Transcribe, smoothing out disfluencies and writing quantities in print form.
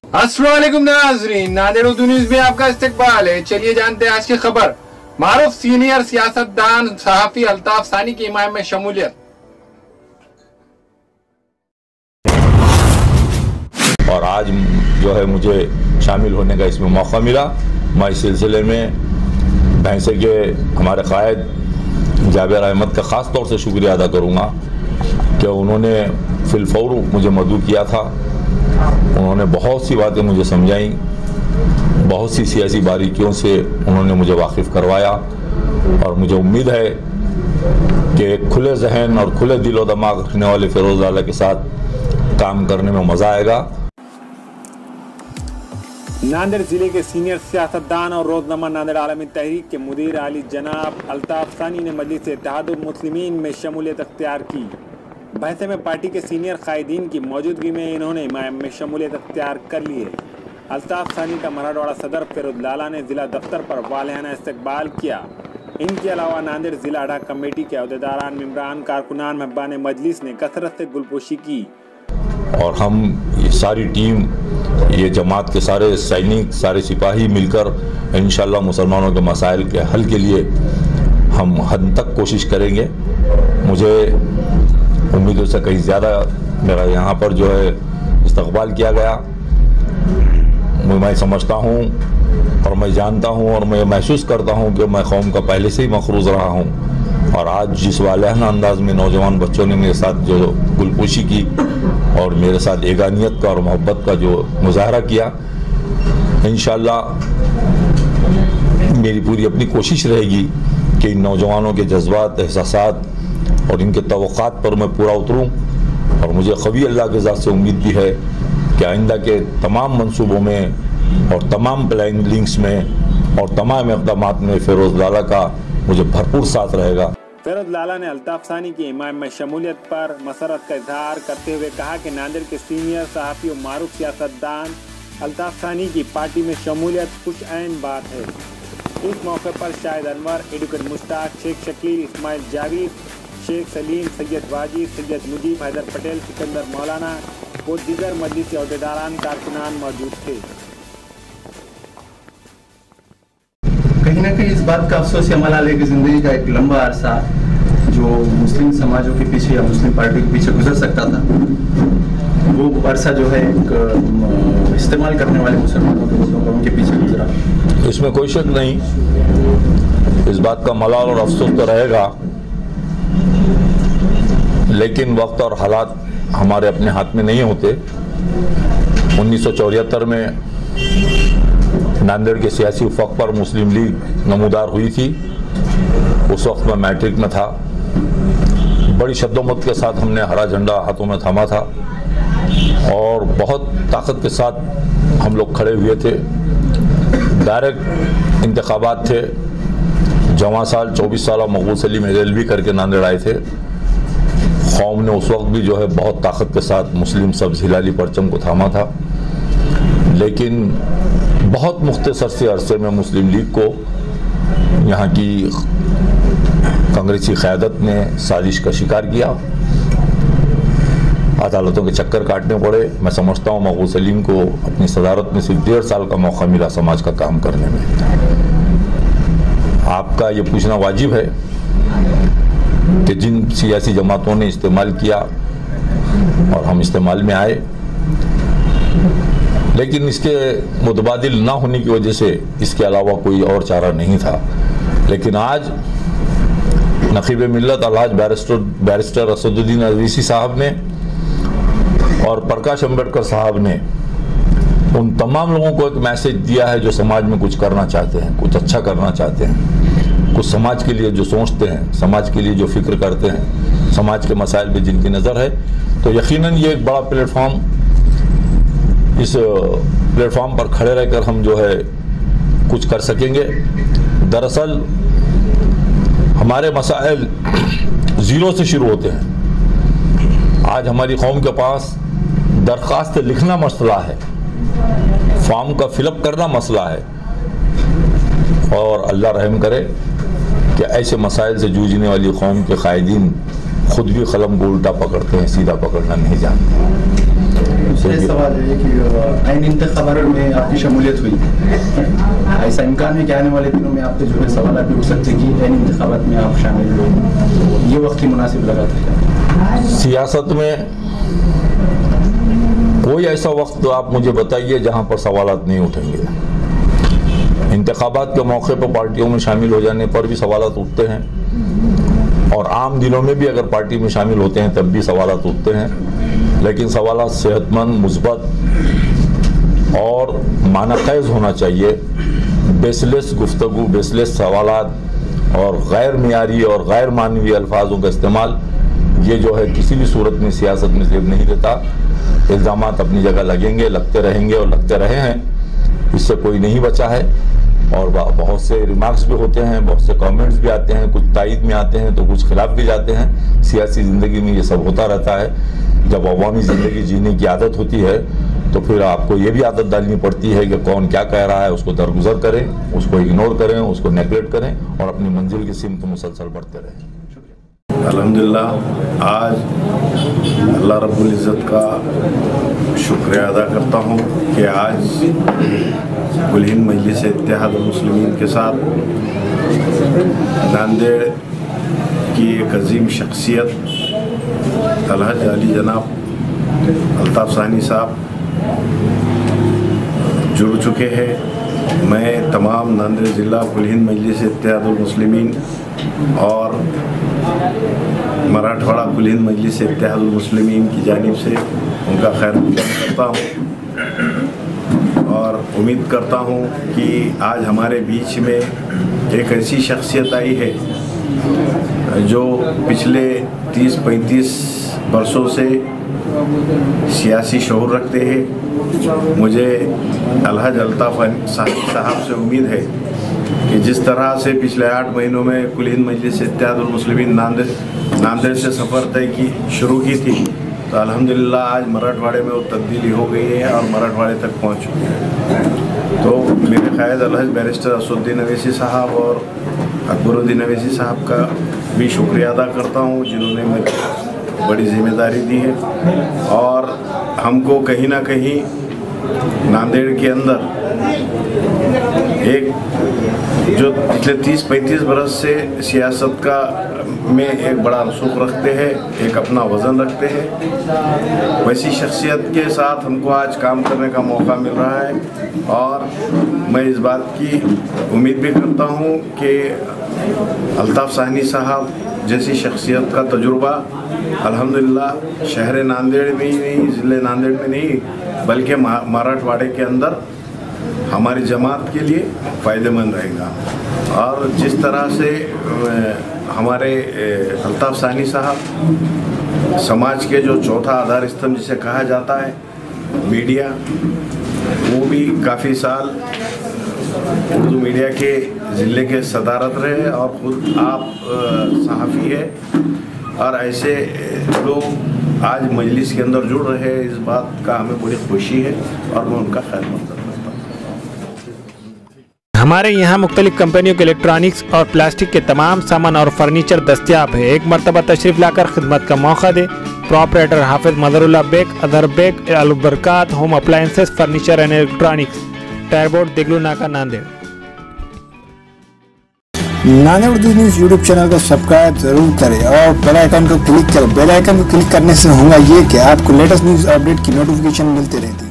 अस्सलाम वालेकुम नाज़रीन, नादिर उर्दू न्यूज़ में आपका इस्तकबाल है। चलिए जानते हैं आज की खबर। मारूफ सीनियर सियासतदान सहाफ़ी अल्ताफ सानी की हिमायत में शमूलियत। और आज जो है मुझे शामिल होने का इसमें मौका मिला। मैं इस सिलसिले में भैंसे के हमारे कायद जाबिर अहमद का ख़ास तौर से शुक्रिया अदा करूँगा कि उन्होंने फिलफौर मुझे मदऊ किया था। उन्होंने बहुत सी बातें मुझे समझाई, बहुत सी सियासी बारीकियों से उन्होंने मुझे वाकिफ़ करवाया और मुझे उम्मीद है कि खुले जहन और खुले दिलो दिमाग रखने वाले फिरोज़ लाला के साथ काम करने में मज़ा आएगा। नांदेड़ जिले के सीनियर सियासतदान और रोजनामा नांदेड़ आलमी तहरीक के मुदीर आली जनाब अल्ताफ सानी ने मजलिस इत्तेहादुल मुस्लिमीन में शमूलियत अख्तियार की। बहसे में पार्टी के सीनियर कायदीन की मौजूदगी में इन्होंने हिमायत में शमूलियत अख्तियार कर ली है। अल्ताफ सानी का मराठवाड़ा सदर फिरोज लाला ने जिला दफ्तर पर वालियाना इस्तकबाल किया। इनके अलावा नांदेड़ जिला अडा कमेटी के अहदेदारान, मेम्बरान, कारकुनान, मेहबान मजलिस ने कसरत से गुलपोशी की। और हम ये सारी टीम, ये जमात के सारे सैनिक, सारे सिपाही मिलकर इंशाअल्लाह मुसलमानों के मसाइल के हल के लिए हम हद तक कोशिश करेंगे। मुझे उम्मीदों से कहीं ज़्यादा मेरा यहाँ पर जो है इस्तकबाल किया गया। मैं समझता हूँ और मैं जानता हूँ और मैं महसूस करता हूँ कि मैं कौम का पहले से ही मखरूज रहा हूँ। और आज जिस वालियाना अंदाज में नौजवान बच्चों ने मेरे साथ जो गुलपोशी की और मेरे साथ एगानियत का और मोहब्बत का जो मुजाहरा किया, इंशाअल्लाह मेरी पूरी अपनी कोशिश रहेगी कि इन नौजवानों के जज्बात, एहसासात और इनके तवक्कात पर मैं पूरा उतरूं। और मुझे कभी अल्लाह के ज़ात से उम्मीद भी है कि आइंदा के तमाम मंसूबों में और तमाम प्लानिंग्स में और तमाम इक़दामात में फिरोज़ लाला का मुझे भरपूर साथ रहेगा। फिरोज लाला ने अल्ताफ सानी की हिमायत में शमूलियत पर मसरत का इजहार करते हुए कहा कि नांदेड़ के सीनियर सहाफ़ी और मारूफ सियासतदान अल्ताफ सानी की पार्टी में शमूलियत कुछ ऐन बात है। इस मौके पर शाहिद अनवर, एडवोकेट मुश्ताक, शेख शकील, इस्माइल जावेद, शेख सलीम, सैयद वाजिद, सैयद मुजीब, हैदर पटेल, सिकंदर मौलाना और दीगर मजलिस के अहदेदारान, कारकुनान मौजूद थे। कहीं ना कहीं इस बात का अफसोस है मलाले की ज़िंदगी का एक लंबा अरसा जो मुस्लिम समाजों के पीछे या मुस्लिम पार्टियों के पीछे गुजर सकता था, वो अरसा जो है एक इस्तेमाल करने वाले मुसलमानों के लोगों का उनके पीछे गुजरा। इसमें कोई शक नहीं, इस बात का मलाल और अफसोस तो रहेगा, लेकिन वक्त और हालात हमारे अपने हाथ में नहीं होते। 1974 में नांदेड़ के सियासी उफक पर मुस्लिम लीग नमूदार हुई थी। उस वक्त मैं मैट्रिक में था। बड़ी शद्दोमत के साथ हमने हरा झंडा हाथों में थामा था और बहुत ताकत के साथ हम लोग खड़े हुए थे। डायरेक्ट इंतखाबात थे। जवां साल 24 साल मकबूल सलीम LLB करके नांदेड़ आए थे। कौम ने उस वक्त भी जो है बहुत ताकत के साथ मुस्लिम सब्ज़ हिलाली परचम को थामा था, लेकिन बहुत मुख्तसर से अरसे में मुस्लिम लीग को यहाँ की कांग्रेसी क़यादत ने साजिश का शिकार किया। अदालतों के चक्कर काटने पड़े। मैं समझता हूँ मकबूल सलीम को अपनी सदारत में सिर्फ 1.5 साल का मौका मिला समाज का काम करने में। आपका ये पूछना वाजिब है कि जिन सियासी जमातों ने इस्तेमाल किया और हम इस्तेमाल में आए, लेकिन इसके मुतबादिल ना होने की वजह से इसके अलावा कोई और चारा नहीं था। लेकिन आज नकीब मिल्लत अलहाज बैरिस्टर असदुद्दीन अवीसी साहब ने और प्रकाश अम्बेडकर साहब ने उन तमाम लोगों को एक मैसेज दिया है जो समाज में कुछ करना चाहते हैं, कुछ अच्छा करना चाहते हैं, कुछ समाज के लिए जो सोचते हैं, समाज के लिए जो फिक्र करते हैं, समाज के मसाइल पे जिनकी नज़र है। तो यकीनन ये एक बड़ा प्लेटफॉर्म, इस प्लेटफॉर्म पर खड़े रहकर हम जो है कुछ कर सकेंगे। दरअसल हमारे मसाइल ज़ीरो से शुरू होते हैं। आज हमारी कौम के पास दरख्वास्त लिखना मसला है, फॉर्म का फिलअप करना मसला है, और अल्लाह रहम करे कि ऐसे मसाइल से जूझने वाली कौम के कायदीन खुद भी कलम को उल्टा पकड़ते हैं, सीधा पकड़ना नहीं जानते। चाहिए। सवाल है कि आइन इंतखाबात में आपकी शमूलियत हुई, ऐसा इम्कान है कि आने वाले दिनों में आपके जो है सवाल भी उठ सकते कि आइन इंतखाबात में आप शामिल हुए, ये वक्त ही मुनासिब लगा था? सियासत में कोई ऐसा वक्त तो आप मुझे बताइए जहां पर सवालात नहीं उठेंगे। इंतखाबात के मौके पर पार्टियों में शामिल हो जाने पर भी सवालात उठते हैं, और आम दिनों में भी अगर पार्टी में शामिल होते हैं तब भी सवालात उठते हैं, लेकिन सवालात सेहतमंद, मुस्बत और मानख़ेज़ होना चाहिए। बेसलेस गुफ्तगू, बेसलेस सवालात और गैर मियारी और गैर मानवीय अल्फाजों का इस्तेमाल, ये जो है किसी भी सूरत में सियासत में जेब नहीं देता। इल्ज़ामात अपनी जगह लगेंगे, लगते रहेंगे और लगते रहे हैं, इससे कोई नहीं बचा है। और बहुत से रिमार्क्स भी होते हैं, बहुत से कमेंट्स भी आते हैं, कुछ तायद में आते हैं तो कुछ खिलाफ भी जाते हैं। सियासी ज़िंदगी में ये सब होता रहता है। जब अवामी ज़िंदगी जीने की आदत होती है तो फिर आपको ये भी आदत डालनी पड़ती है कि कौन क्या कह रहा है उसको दरगुजर करें, उसको इग्नोर करें, उसको नेगलेक्ट करें और अपनी मंजिल की सिमत मुसलसल बढ़ते रहें। अल्हम्दुलिल्लाह, आज अल्लाह रब्बुल इज़्ज़त का शुक्रिया अदा करता हूँ कि आज कुल हिंद मजलिस इत्तेहादुल मुस्लिमीन के साथ नांदेड़ की एक अजीम शख्सियत अलहज अली जनाब अल्ताफ़ सानी साहब जुड़ चुके हैं। मैं तमाम नांदेड़ ज़िला कुल हिंद मजलिस इत्तेहादुल मुस्लिमीन और मराठवाड़ा कुल हिंद मजलिस इत्तेहादुल मुस्लिमीन की जानिब से उनका खैर करता हूँ और उम्मीद करता हूँ कि आज हमारे बीच में एक ऐसी शख्सियत आई है जो पिछले 30-35 वर्षों से सियासी शऊर रखते हैं। मुझे अलहज अल्ताफ़ साहब से उम्मीद है कि जिस तरह से पिछले 8 महीनों में कुल हिंद मजलिस इत्तेहादुल मुस्लिमीन नांदेड़ से सफ़र तय की शुरू की थी, तो अल्हम्दुलिल्लाह आज मराठवाड़े में वो तब्दीली हो गई है और मराठवाड़े तक पहुंच चुकी है। तो मेरे क़ायद अलहज बैरिस्टर असदुद्दीन अवैसी साहब और अकबरुद्दीन अवैसी साहब का भी शुक्रिया अदा करता हूँ, जिन्होंने मुझे बड़ी जिम्मेदारी दी है और हमको कहीं ना कहीं नांदेड़ के अंदर एक जो पिछले 30-35 बरस से सियासत का में एक बड़ा रसूख रखते हैं, एक अपना वज़न रखते हैं, वैसी शख्सियत के साथ हमको आज काम करने का मौका मिल रहा है। और मैं इस बात की उम्मीद भी करता हूँ कि अल्ताफ़ सानी साहब जैसी शख्सियत का तजुर्बा अल्हम्दुलिल्लाह शहर नांदेड़ में ही नहीं, ज़िले नांदेड़ में नहीं, बल्कि मराठवाड़े के अंदर हमारी जमात के लिए फ़ायदेमंद रहेगा। और जिस तरह से हमारे अल्ताफ़ सानी साहब समाज के जो चौथा आधार स्तंभ जिसे कहा जाता है, मीडिया, वो भी काफ़ी साल उर्दू मीडिया के ज़िले के सदारत रहे और ख़ुद आप सहाफ़ी है और ऐसे लोग आज मजलिस के अंदर जुड़ रहे हैं, इस बात का हमें बड़ी खुशी है और मैं उनका खैरमक़दम करता हूँ। हमारे यहाँ मुख्तलिफ कंपनियों के इलेक्ट्रॉनिक्स और प्लास्टिक के तमाम सामान और फर्नीचर दस्तियाब है। एक मरतबा तशरीफ़ लाकर खिदमत का मौका दे। Proprietor Hafiz Madarullah Baig, Athar Baig, Albarkat home appliances, furniture and electronics, टायरबोर्ड, Deglur Naka, Nanded. Nanded Urdu news YouTube channel को सब्सक्राइब जरूर करें और बेल आइकन को क्लिक करें। बेल आइकन को क्लिक करने से होगा ये कि आपको लेटेस्ट न्यूज़ अपडेट की नोटिफिकेशन मिलती रहती है।